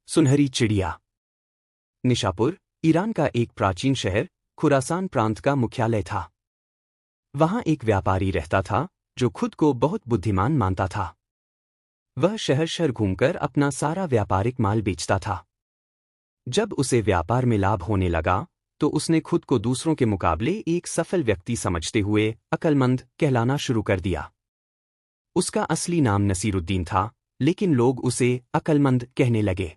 सुनहरी चिड़िया। Nishapur, Iran का एक प्राचीन शहर, खुरासान प्रांत का मुख्यालय था। वहां एक व्यापारी रहता था जो खुद को बहुत बुद्धिमान मानता था। वह शहर शहर घूमकर अपना सारा व्यापारिक माल बेचता था। जब उसे व्यापार में लाभ होने लगा तो उसने खुद को दूसरों के मुकाबले एक सफल व्यक्ति समझते हुए अक्लमंद कहलाना शुरू कर दिया। उसका असली नाम नसीरुद्दीन था, लेकिन लोग उसे अक्लमंद कहने लगे।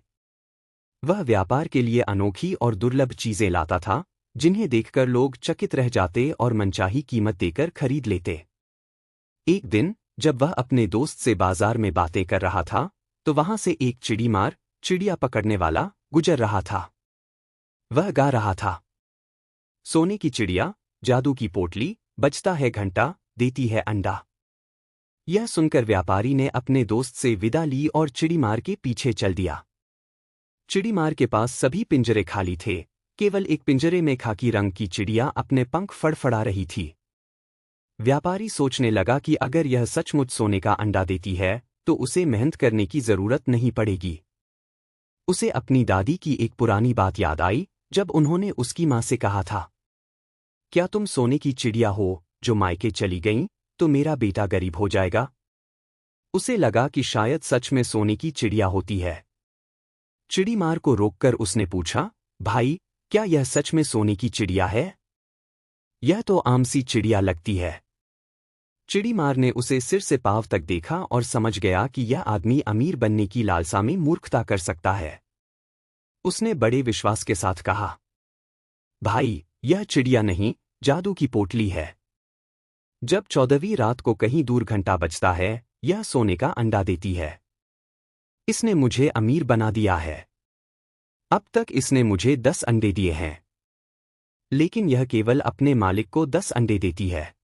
वह व्यापार के लिए अनोखी और दुर्लभ चीजें लाता था, जिन्हें देखकर लोग चकित रह जाते और मनचाही कीमत देकर खरीद लेते। एक दिन जब वह अपने दोस्त से बाजार में बातें कर रहा था, तो वहां से एक चिड़ीमार, चिड़िया पकड़ने वाला, गुजर रहा था। वह गा रहा था, सोने की चिड़िया, जादू की पोटली, बजता है घंटा, देती है अंडा। यह सुनकर व्यापारी ने अपने दोस्त से विदा ली और चिड़ीमार के पीछे चल दिया। चिड़ीमार के पास सभी पिंजरे खाली थे, केवल एक पिंजरे में खाकी रंग की चिड़िया अपने पंख फड़फड़ा रही थी। व्यापारी सोचने लगा कि अगर यह सचमुच सोने का अंडा देती है तो उसे मेहनत करने की जरूरत नहीं पड़ेगी। उसे अपनी दादी की एक पुरानी बात याद आई, जब उन्होंने उसकी मां से कहा था, क्या तुम सोने की चिड़िया हो जो मायके चली गईं, तो मेरा बेटा गरीब हो जाएगा। उसे लगा कि शायद सच में सोने की चिड़िया होती है। चिड़ीमार को रोककर उसने पूछा, भाई, क्या यह सच में सोने की चिड़िया है? यह तो आम सी चिड़िया लगती है। चिड़ीमार ने उसे सिर से पांव तक देखा और समझ गया कि यह आदमी अमीर बनने की लालसा में मूर्खता कर सकता है। उसने बड़े विश्वास के साथ कहा, भाई, यह चिड़िया नहीं, जादू की पोटली है। जब 14वीं रात को कहीं दूर घंटा बजता है, यह सोने का अंडा देती है। इसने मुझे अमीर बना दिया है। अब तक इसने मुझे 10 अंडे दिए हैं, लेकिन यह केवल अपने मालिक को 10 अंडे देती है।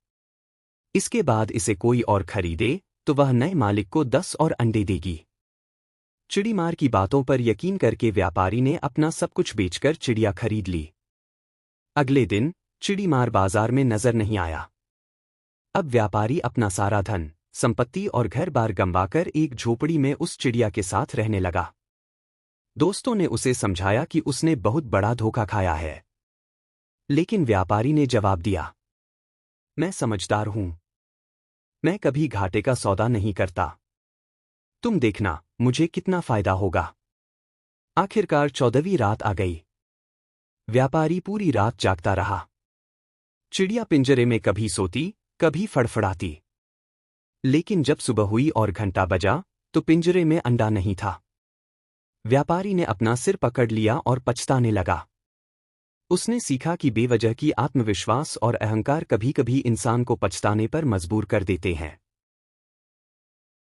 इसके बाद इसे कोई और खरीदे तो वह नए मालिक को 10 और अंडे देगी। चिड़ीमार की बातों पर यकीन करके व्यापारी ने अपना सब कुछ बेचकर चिड़िया खरीद ली। अगले दिन चिड़ीमार बाजार में नजर नहीं आया। अब व्यापारी अपना सारा धन, संपत्ति और घर-बार गंवाकर एक झोपड़ी में उस चिड़िया के साथ रहने लगा। दोस्तों ने उसे समझाया कि उसने बहुत बड़ा धोखा खाया है, लेकिन व्यापारी ने जवाब दिया, मैं समझदार हूं, मैं कभी घाटे का सौदा नहीं करता। तुम देखना मुझे कितना फायदा होगा। आखिरकार 14वीं रात आ गई। व्यापारी पूरी रात जागता रहा। चिड़िया पिंजरे में कभी सोती, कभी फड़फड़ाती। लेकिन जब सुबह हुई और घंटा बजा तो पिंजरे में अंडा नहीं था। व्यापारी ने अपना सिर पकड़ लिया और पछताने लगा। उसने सीखा कि बेवजह की आत्मविश्वास और अहंकार कभी-कभी इंसान को पछताने पर मजबूर कर देते हैं।